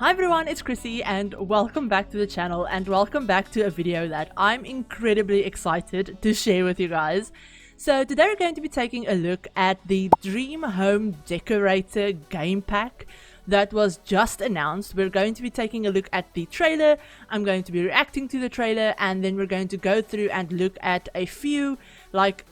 Hi everyone, it's Chrissie and welcome back to the channel and welcome back to a video that I'm incredibly excited to share with you guys. So today we're going to be taking a look at the Dream Home Decorator Game Pack that was just announced. We're going to be taking a look at the trailer, I'm going to be reacting to the trailer, and then we're going to go through and look at a few, like,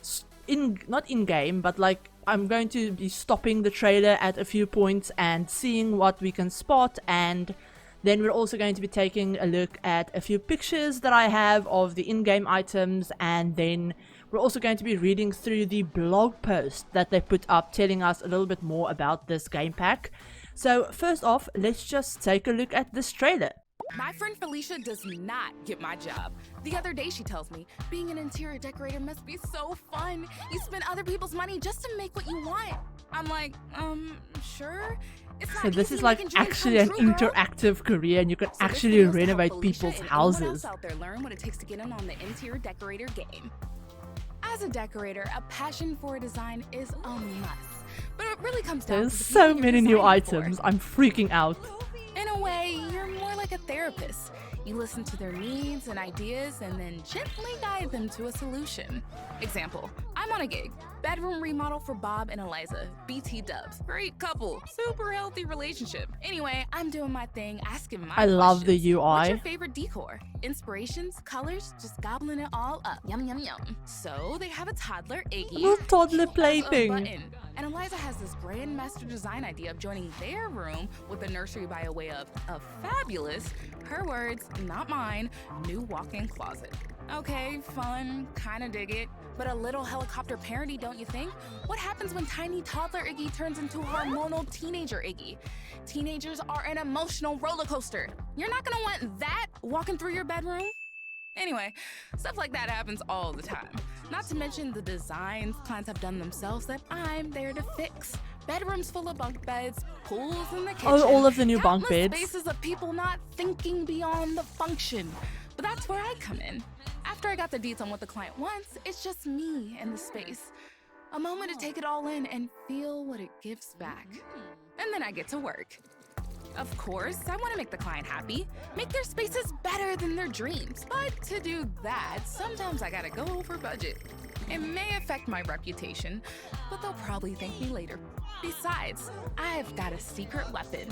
not in-game, but like I'm going to be stopping the trailer at a few points and seeing what we can spot, and then we're also going to be taking a look at a few pictures that I have of the in-game items, and then we're also going to be reading through the blog post that they put up telling us a little bit more about this game pack. So first off, let's just take a look at this trailer. My friend Felicia does not get my job. The other day she tells me, being an interior decorator must be so fun. You spend other people's money just to make what you want. I'm like, sure. It's not So this easy is like making dreams actually come an true, girl. interactive career, and you can So this actually video's to help renovate Felicia people's and anyone houses. else out there learn what it takes to get in on the interior decorator game. As a decorator, a passion for design is a must. But it really comes down There's to the so people you're many new designing for. items, I'm freaking out. In a way, you're more like a therapist. You listen to their needs and ideas and then gently guide them to a solution. Example, I'm on a gig. Bedroom remodel for Bob and Eliza. BT dubs. Great couple. Super healthy relationship. Anyway, I'm doing my thing, asking my I love the questions. What's your UI. favorite decor? Inspirations? Colors? Just gobbling it all up. Yum, yum, yum. So they have a toddler, Iggy. Little toddler He has a plaything. button. And Eliza has this grandmaster design idea of joining their room with a nursery by a way of a fabulous, her words, not mine, new walk-in closet. Okay, fun, kinda dig it, but a little helicopter parody, don't you think? What happens when tiny toddler Iggy turns into hormonal teenager Iggy? Teenagers are an emotional roller coaster. You're not gonna want that walking through your bedroom? Anyway, stuff like that happens all the time. Not to mention the designs clients have done themselves that I'm there to fix. Bedrooms full of bunk beds, pools in the kitchen. Oh, all of the new bunk countless beds. spaces of people not thinking beyond the function. But that's where I come in. After I got the deets on what the client wants, it's just me and the space. A moment to take it all in and feel what it gives back. And then I get to work. Of course, I want to make the client happy, make their spaces better than their dreams. But to do that, sometimes I gotta go over budget. It may affect my reputation, but they'll probably thank me later. Besides, I've got a secret weapon.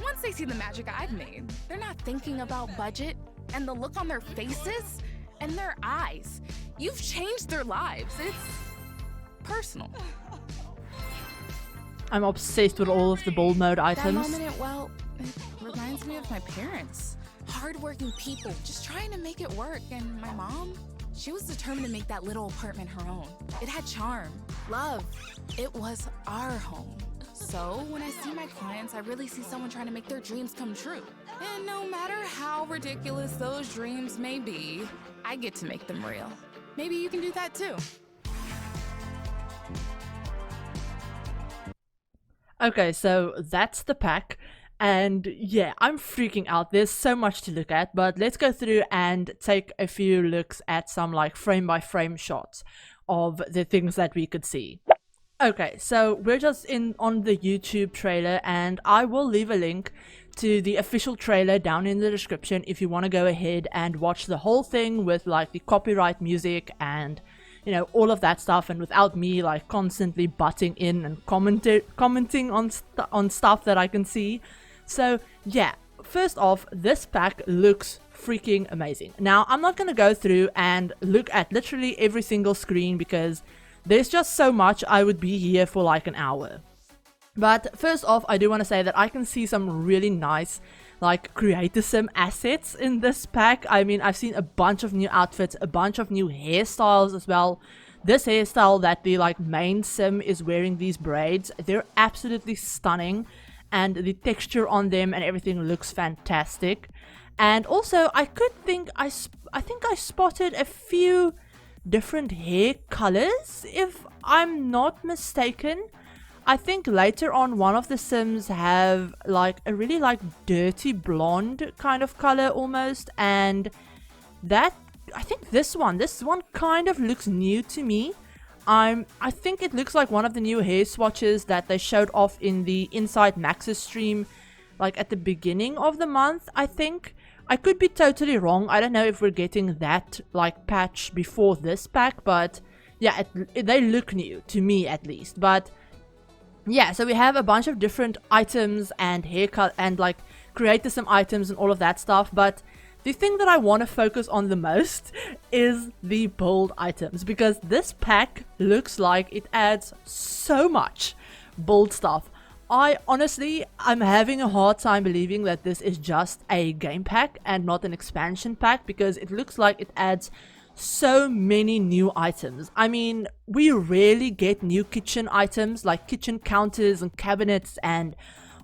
Once they see the magic I've made, they're not thinking about budget and the look on their faces and their eyes. You've changed their lives. It's personal. I'm obsessed with all of the bold mode That items. moment, it reminds me of my parents. Hardworking people, just trying to make it work. And my mom, she was determined to make that little apartment her own. It had charm, love. It was our home. So when I see my clients, I really see someone trying to make their dreams come true. And no matter how ridiculous those dreams may be, I get to make them real. Maybe you can do that too. Okay, so that's the pack, and yeah, I'm freaking out. There's so much to look at, but let's go through and take a few looks at some like frame by frame shots of the things that we could see. Okay, so we're just on the YouTube trailer, and I will leave a link to the official trailer down in the description if you want to go ahead and watch the whole thing with like the copyright music and, you know, all of that stuff, and without me like constantly butting in and commenting on stuff that I can see. So yeah, first off, this pack looks freaking amazing. Now, I'm not going to go through and look at literally every single screen because there's just so much. I would be here for like an hour. But first off, I do want to say that I can see some really nice like creator sim assets in this pack. I mean, I've seen a bunch of new outfits, a bunch of new hairstyles as well. This hairstyle that the like main sim is wearing, these braids, they're absolutely stunning, and the texture on them and everything looks fantastic. And also, I think I spotted a few different hair colors, if I'm not mistaken. I think later on one of the sims have like a really like dirty blonde kind of color almost, and that I think this one kind of looks new to me. I think it looks like one of the new hair swatches that they showed off in the Inside Max's stream, like at the beginning of the month, I think. I could be totally wrong. I don't know if we're getting that like patch before this pack, but yeah, they look new to me at least. But yeah, so we have a bunch of different items and haircut and like creatism items and all of that stuff, but the thing that I want to focus on the most is the bold items, because this pack looks like it adds so much bold stuff. I'm having a hard time believing that this is just a game pack and not an expansion pack, because it looks like it adds so many new items. I mean, we rarely get new kitchen items like kitchen counters and cabinets and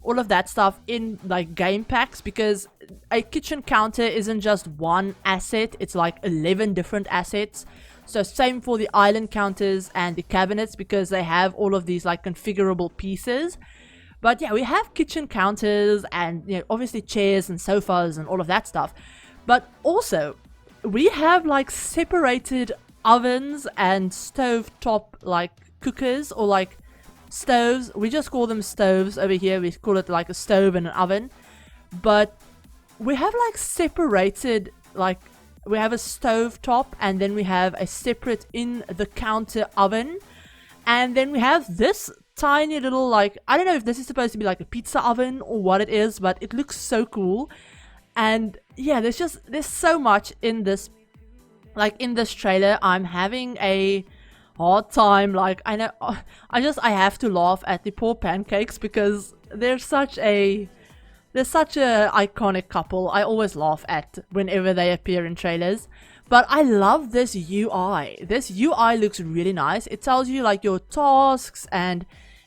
all of that stuff in like game packs, because a kitchen counter isn't just one asset, it's like 11 different assets. So same for the island counters and the cabinets, because they have all of these like configurable pieces. But yeah, we have kitchen counters and, you know, obviously chairs and sofas and all of that stuff. But also, we have like separated ovens and stovetop like cookers, or like stoves. We just call them stoves over here. We call it like a stove and an oven. But we have like separated, like we have a stovetop and then we have a separate in the counter oven. And then we have this tiny little, like, I don't know if this is supposed to be like a pizza oven or what it is, but it looks so cool. And yeah, there's so much in this, like in this trailer. I'm having a hard time, like, I know, I have to laugh at the poor pancakes, because they're such a iconic couple. I always laugh at whenever they appear in trailers. But I love this UI. This UI looks really nice. It tells you like your tasks, and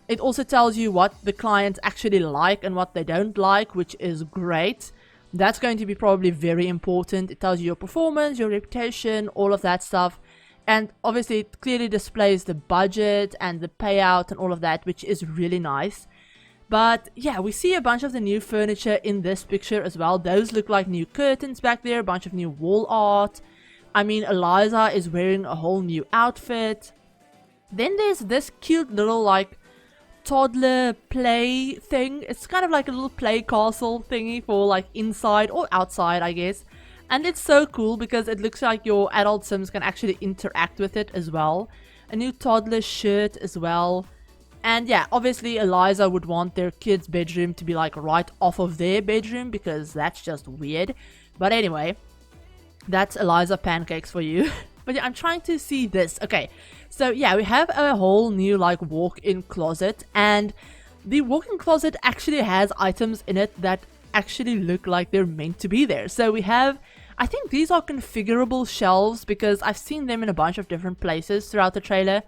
it also tells you what the clients actually like and what they don't like, which is great. That's going to be probably very important. It tells you your performance, your reputation, all of that stuff. And obviously it clearly displays the budget and the payout and all of that, which is really nice. But yeah, we see a bunch of the new furniture in this picture as well. Those look like new curtains back there, a bunch of new wall art. I mean, Eliza is wearing a whole new outfit. Then there's this cute little like toddler play thing. It's kind of like a little play castle thingy for like inside or outside, I guess. And it's so cool because it looks like your adult Sims can actually interact with it as well. A new toddler shirt as well. And yeah, obviously Eliza would want their kid's bedroom to be like right off of their bedroom, because that's just weird. But anyway, that's Eliza pancakes for you. But yeah, I'm trying to see this. Okay, so yeah, we have a whole new like walk-in closet, and the walk-in closet actually has items in it that actually look like they're meant to be there. So we have, I think these are configurable shelves, because I've seen them in a bunch of different places throughout the trailer.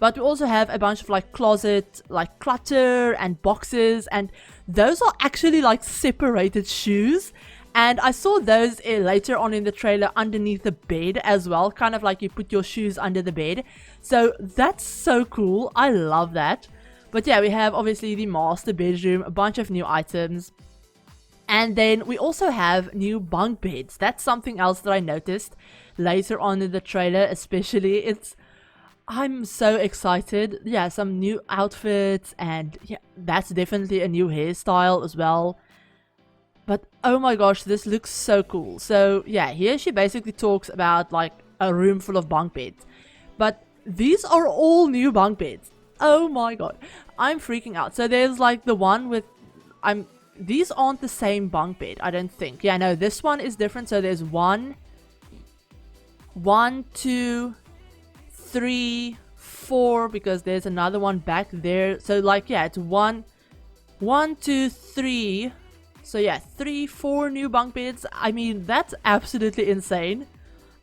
But we also have a bunch of like closet, like clutter and boxes, and those are actually like separated shoes. And I saw those later on in the trailer underneath the bed as well, kind of like you put your shoes under the bed. So that's so cool. I love that. But yeah, we have obviously the master bedroom, a bunch of new items. And then we also have new bunk beds. That's something else that I noticed later on in the trailer, especially. I'm so excited. Yeah, some new outfits, and yeah, that's definitely a new hairstyle as well. But oh my gosh, this looks so cool. So yeah, here she basically talks about like a room full of bunk beds. But these are all new bunk beds. Oh my god, I'm freaking out. So there's like the one with, these aren't the same bunk bed, I don't think. Yeah, no, this one is different. So there's 1, 2, 3, 4, because there's another one back there. So like, yeah, it's 1, 2, 3. So yeah, 3, 4 new bunk beds. I mean, that's absolutely insane.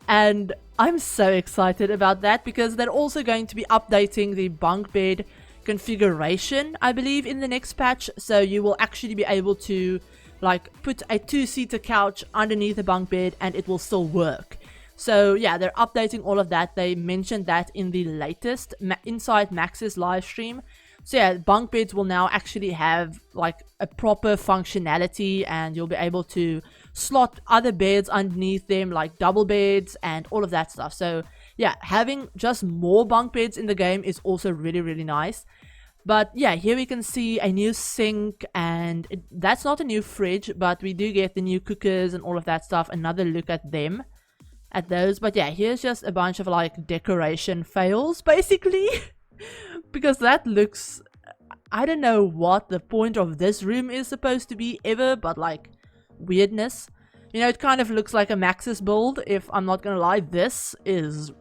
And I'm so excited about that, because they're also going to be updating the bunk bed configuration, I believe, in the next patch. So you will actually be able to like put a 2-seater couch underneath the bunk bed and it will still work. So yeah, they're updating all of that. They mentioned that in the latest Inside Max's live stream. So yeah, bunk beds will now actually have like a proper functionality, and you'll be able to slot other beds underneath them, like double beds and all of that stuff. So yeah, having just more bunk beds in the game is also really nice. But yeah, here we can see a new sink, and that's not a new fridge, but we do get the new cookers and all of that stuff. Another look at them, at those. But yeah, here's just a bunch of like decoration fails basically. Because that looks, I don't know what the point of this room is supposed to be ever, but like weirdness. You know, it kind of looks like a Maxis build, if I'm not gonna lie. This is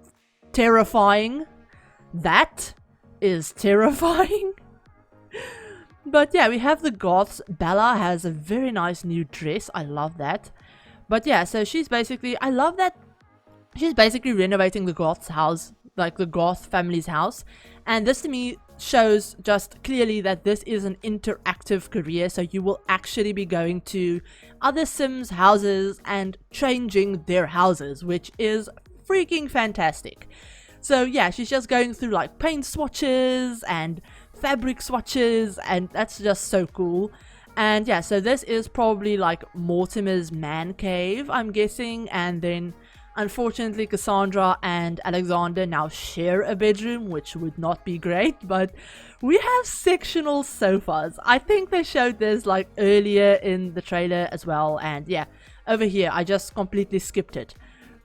terrifying. That is terrifying. But yeah, we have the goths. Bella has a very nice new dress. I love that. But yeah, so she's basically, I love that she's basically renovating the goth's house, like the goth family's house. And this to me shows just clearly that this is an interactive career, so you will actually be going to other Sims houses and changing their houses, which is freaking fantastic. So yeah, she's just going through like paint swatches and fabric swatches, and that's just so cool. And yeah, so this is probably like Mortimer's man cave, I'm guessing, and then unfortunately Cassandra and Alexander now share a bedroom, which would not be great. But we have sectional sofas. I think they showed this like earlier in the trailer as well, and yeah, over here I just completely skipped it.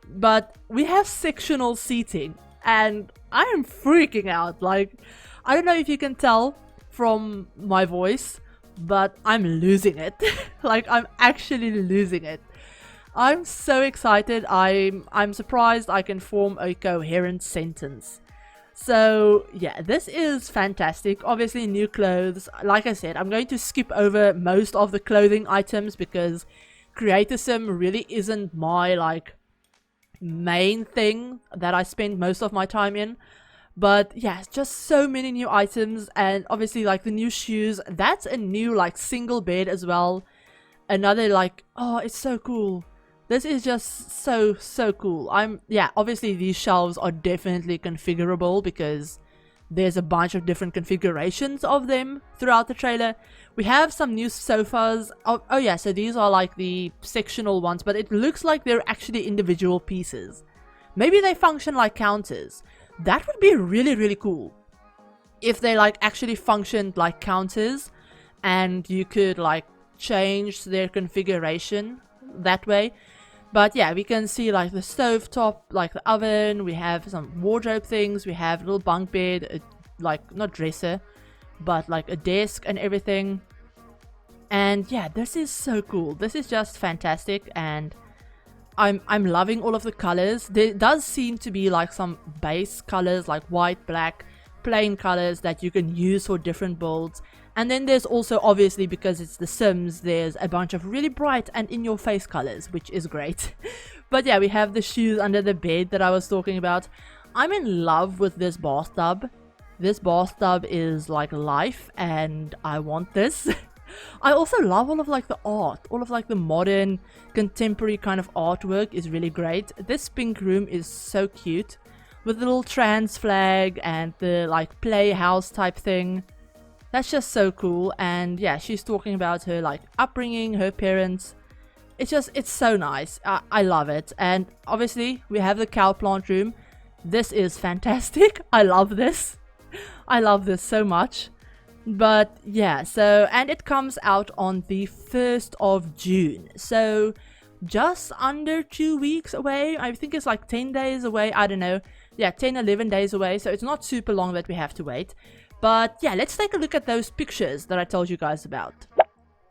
But we have sectional seating, and I am freaking out. Like, I don't know if you can tell from my voice, but I'm losing it. Like, I'm actually losing it. I'm so excited. I'm surprised I can form a coherent sentence. So yeah, this is fantastic. Obviously new clothes. Like I said, I'm going to skip over most of the clothing items because Creator Sim really isn't my like main thing that I spend most of my time in. But yeah, just so many new items, and obviously like the new shoes. That's a new like single bed as well. Another like, oh, it's so cool. This is just so cool. Yeah, obviously these shelves are definitely configurable because there's a bunch of different configurations of them throughout the trailer. We have some new sofas. Oh yeah, so these are like the sectional ones, but it looks like they're actually individual pieces. Maybe they function like counters. That would be really cool if they like actually functioned like counters and you could like change their configuration that way. But yeah, we can see like the stove top, like the oven. We have some wardrobe things. We have a little bunk bed, like not dresser, but like a desk and everything. And yeah, this is so cool. This is just fantastic, and I'm loving all of the colors. There does seem to be like some base colors like white, black, plain colors that you can use for different builds. And then there's also, obviously because it's The Sims, there's a bunch of really bright and in-your-face colors, which is great. But yeah, we have the shoes under the bed that I was talking about. I'm in love with this bathtub. This bathtub is like life, and I want this. I also love all of like the art, all of like the modern contemporary kind of artwork is really great. This pink room is so cute with the little trans flag and the like playhouse type thing. That's just so cool. And yeah, she's talking about her like upbringing, her parents. It's so nice. I love it. And obviously we have the cow plant room. This is fantastic. I love this. I love this so much. But yeah, so, and it comes out on the 1st of June. So just under 2 weeks away. I think it's like 10 days away. I don't know. Yeah, 10, 11 days away. So it's not super long that we have to wait. But yeah, let's take a look at those pictures that I told you guys about.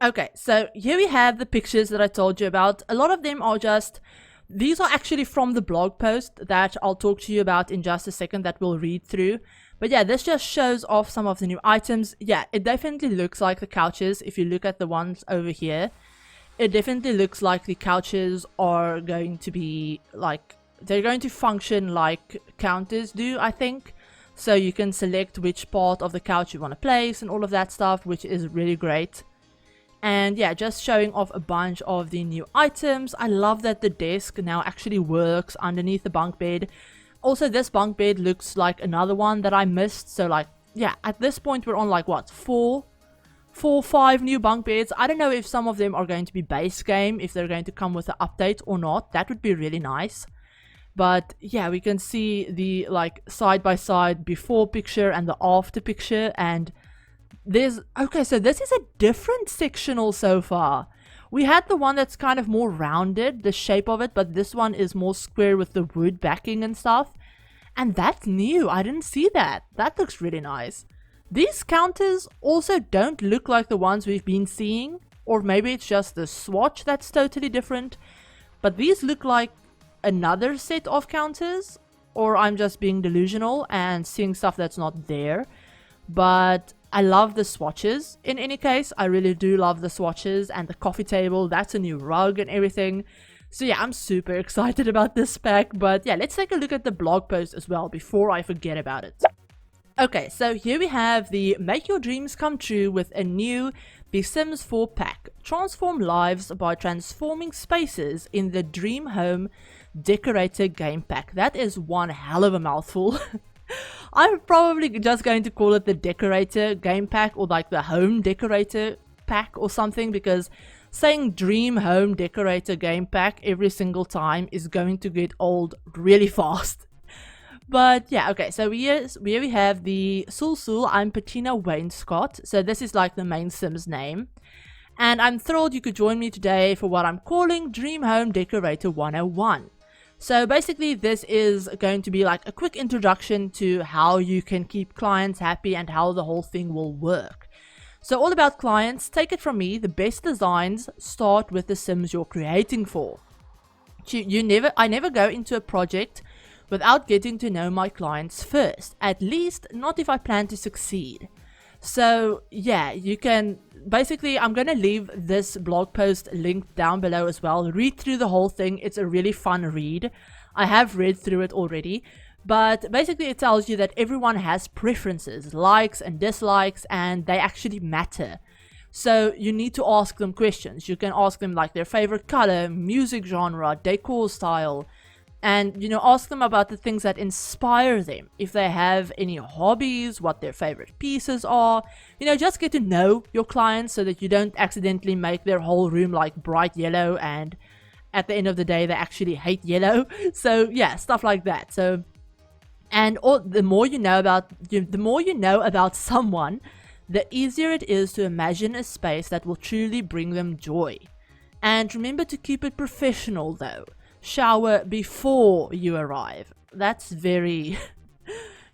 Okay, so here we have the pictures that I told you about. A lot of them are just, these are actually from the blog post that I'll talk to you about in just a second that we'll read through. But yeah, this just shows off some of the new items. Yeah, it definitely looks like the couches. If you look at the ones over here, it definitely looks like the couches are going to be like, they're going to function like counters do, I think. So you can select which part of the couch you want to place and all of that stuff, which is really great. And yeah, just showing off a bunch of the new items. I love that the desk now actually works underneath the bunk bed. Also, this bunk bed looks like another one that I missed. So like, yeah, at this point we're on like what, 5 new bunk beds. I don't know if some of them are going to be base game, if they're going to come with an update or not. That would be really nice. But yeah, we can see the like side by side before picture and the after picture, and there's okay, so this is a different sectional so far. We had the one that's kind of more rounded, the shape of it, but this one is more square with the wood backing and stuff. And that's new. I didn't see that. That looks really nice. These counters also don't look like the ones we've been seeing, or maybe it's just the swatch that's totally different. But these look like another set of counters, or I'm just being delusional and seeing stuff that's not there. But I love the swatches. In any case, I really do love the swatches, and the coffee table, that's a new rug and everything. So yeah, I'm super excited about this pack. But yeah, let's take a look at the blog post as well before I forget about it. Okay, so here we have the Make Your Dreams Come True with a new The Sims 4 pack. Transform lives by transforming spaces in the Dream Home Decorator Game Pack. That is one hell of a mouthful. I'm probably just going to call it the Decorator Game Pack, or like the Home Decorator Pack or something, because saying Dream Home Decorator Game Pack every single time is going to get old really fast. But yeah, okay, so here we have the Sul. I'm Patina Wainscott. So this is like the main Sim's name. And I'm thrilled you could join me today for what I'm calling Dream Home Decorator 101. So basically this is going to be like a quick introduction to how you can keep clients happy and how the whole thing will work. So all about clients, take it from me, the best designs start with the Sims you're creating for. I never go into a project without getting to know my clients first, at least not if I plan to succeed. So yeah, you can basically, I'm going to leave this blog post linked down below as well. Read through the whole thing. It's a really fun read. I have read through it already, but basically it tells you that everyone has preferences, likes and dislikes, and they actually matter. So you need to ask them questions. You can ask them like their favorite color, music genre, decor style, and, you know, ask them about the things that inspire them. If they have any hobbies, what their favorite pieces are. You know, just get to know your clients so that you don't accidentally make their whole room like bright yellow and at the end of the day they actually hate yellow. So yeah, stuff like that. So, and the more you know about someone, the easier it is to imagine a space that will truly bring them joy. And remember to keep it professional though. Shower before you arrive. That's very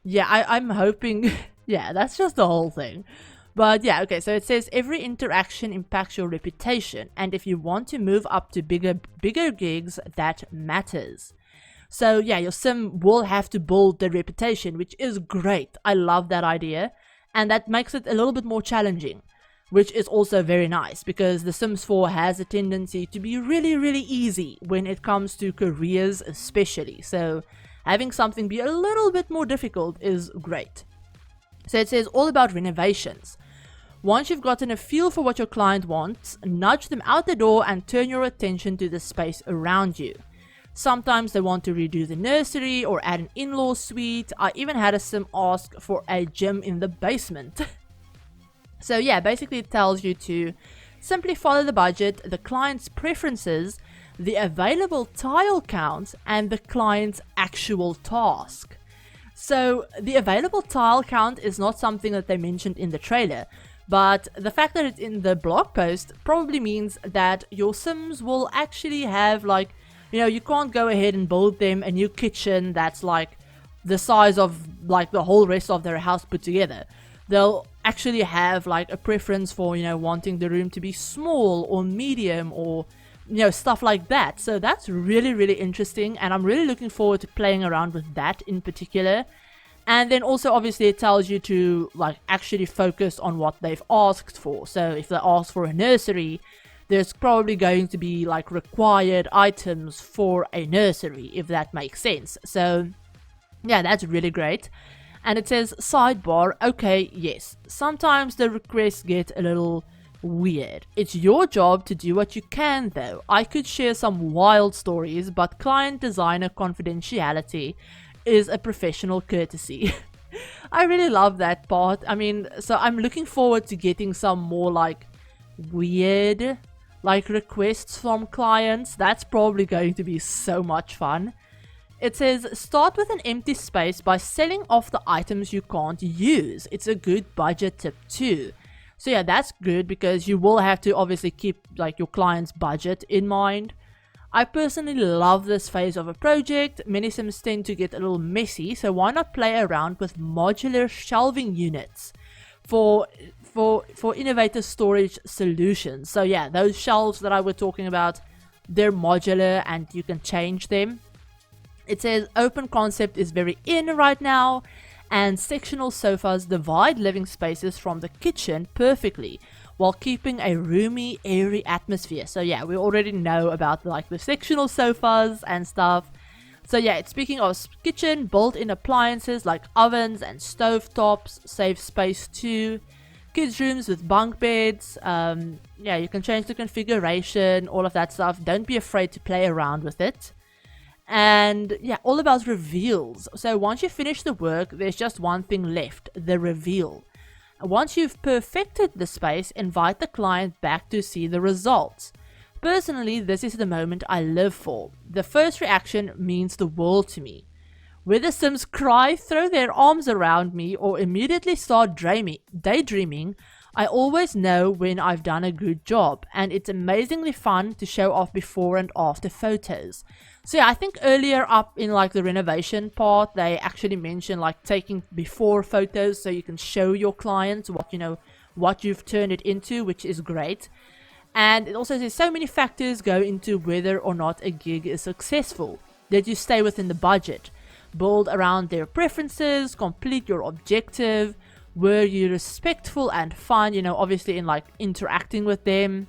yeah, I'm hoping yeah, that's just the whole thing. But yeah, okay, so it says every interaction impacts your reputation, and if you want to move up to bigger gigs, that matters. So yeah, your sim will have to build the reputation, which is great. I love that idea, and that makes it a little bit more challenging, which is also very nice because The Sims 4 has a tendency to be really, really easy when it comes to careers especially. So having something be a little bit more difficult is great. So it says all about renovations. Once you've gotten a feel for what your client wants, nudge them out the door and turn your attention to the space around you. Sometimes they want to redo the nursery or add an in-law suite. I even had a sim ask for a gym in the basement. So yeah, basically it tells you to simply follow the budget, the client's preferences, the available tile count, and the client's actual task. So the available tile count is not something that they mentioned in the trailer, but the fact that it's in the blog post probably means that your Sims will actually have like, you know, you can't go ahead and build them a new kitchen that's like the size of like the whole rest of their house put together. They'll actually have like a preference for, you know, wanting the room to be small or medium or, you know, stuff like that. So that's really, really interesting, and I'm really looking forward to playing around with that in particular. And then also obviously it tells you to like actually focus on what they've asked for. So if they ask for a nursery, there's probably going to be like required items for a nursery, if that makes sense. So yeah, that's really great. And it says, sidebar, okay, yes, sometimes the requests get a little weird. It's your job to do what you can though. I could share some wild stories, but client designer confidentiality is a professional courtesy. I really love that part. I mean, so I'm looking forward to getting some more like weird like requests from clients. That's probably going to be so much fun. It says start with an empty space by selling off the items you can't use. It's a good budget tip too. So yeah, that's good because you will have to obviously keep like your client's budget in mind. I personally love this phase of a project. Many Sims tend to get a little messy, so why not play around with modular shelving units for innovative storage solutions. So yeah, those shelves that I was talking about, they're modular and you can change them. It says open concept is very in right now, and sectional sofas divide living spaces from the kitchen perfectly while keeping a roomy, airy atmosphere. So yeah, we already know about like the sectional sofas and stuff. So yeah, speaking of kitchen, built-in appliances like ovens and stove tops save space too. Kids rooms with bunk beds, yeah, you can change the configuration, all of that stuff. Don't be afraid to play around with it. And yeah, all about reveals. So once you finish the work, there's just one thing left, the reveal. Once you've perfected the space, invite the client back to see the results. Personally, this is the moment I live for. The first reaction means the world to me. Whether Sims cry, throw their arms around me, or immediately start daydreaming, I always know when I've done a good job, and it's amazingly fun to show off before and after photos. So yeah, I think earlier up in like the renovation part, they actually mentioned like taking before photos so you can show your clients what, you know, what you've turned it into, which is great. And it also says so many factors go into whether or not a gig is successful. Did you stay within the budget? Build around their preferences, complete your objective, were you respectful and fun, you know, obviously in like interacting with them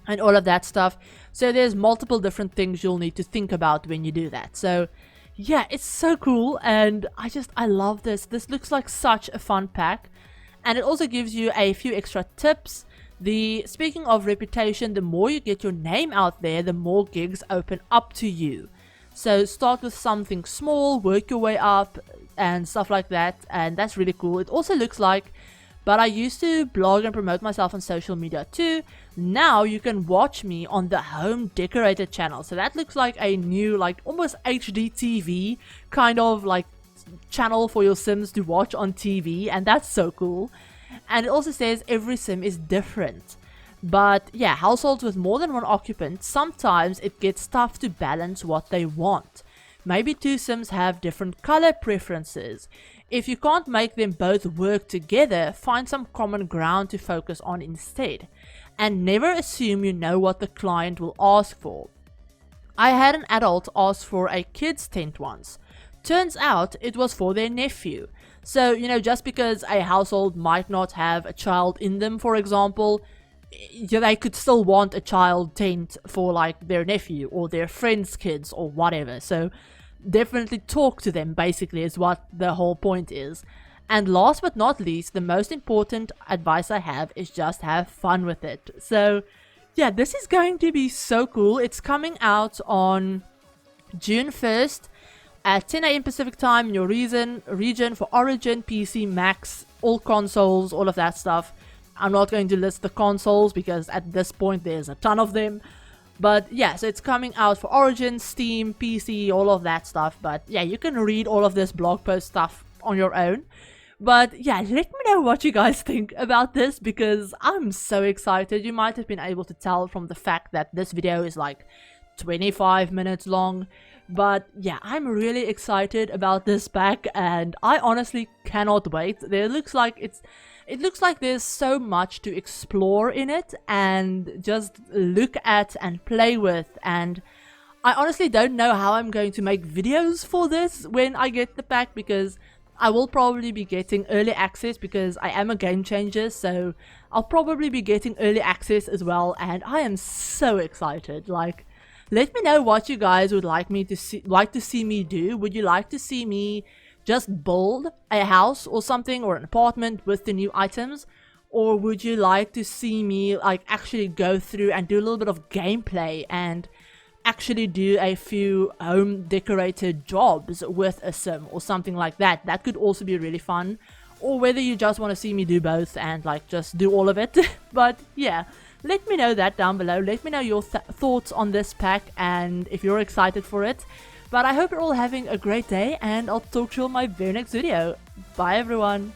and all of that stuff. So there's multiple different things you'll need to think about when you do that. So yeah, it's so cool, and I love this. This looks like such a fun pack, and it also gives you a few extra tips. Speaking of reputation, the more you get your name out there, the more gigs open up to you. So start with something small, work your way up and stuff like that, and that's really cool. It also looks like, but I used to blog and promote myself on social media too. Now you can watch me on the Home Decorator channel. So that looks like a new, like almost HD TV kind of like channel for your Sims to watch on TV, and that's so cool. And it also says every Sim is different. But yeah, households with more than one occupant, sometimes it gets tough to balance what they want. Maybe two Sims have different color preferences. If you can't make them both work together, find some common ground to focus on instead. And never assume you know what the client will ask for. I had an adult ask for a kid's tent once. Turns out it was for their nephew. So, you know, just because a household might not have a child in them, for example, they could still want a child tent for like their nephew or their friend's kids or whatever. So definitely talk to them, basically, is what the whole point is. And last but not least, the most important advice I have is just have fun with it. So yeah, this is going to be so cool. It's coming out on June 1st at 10 a.m. Pacific time in your region for Origin, PC, Macs, all consoles, all of that stuff. I'm not going to list the consoles because at this point there's a ton of them. But yeah, so it's coming out for Origin, Steam, PC, all of that stuff. But yeah, you can read all of this blog post stuff on your own. But yeah, let me know what you guys think about this because I'm so excited. You might have been able to tell from the fact that this video is like 25 minutes long. But yeah, I'm really excited about this pack and I honestly cannot wait. It looks like there's so much to explore in it and just look at and play with, and I honestly don't know how I'm going to make videos for this when I get the pack because I will probably be getting early access because I am a game changer, so I'll probably be getting early access as well, and I am so excited. Like, let me know what you guys would like to see me do. Would you like to see me just build a house or something or an apartment with the new items, or would you like to see me like actually go through and do a little bit of gameplay and actually do a few home decorator jobs with a sim or something like that? That could also be really fun. Or whether you just want to see me do both and like just do all of it. But yeah, let me know that down below. Let me know your thoughts on this pack and if you're excited for it. But I hope you're all having a great day, and I'll talk to you on my very next video. Bye everyone!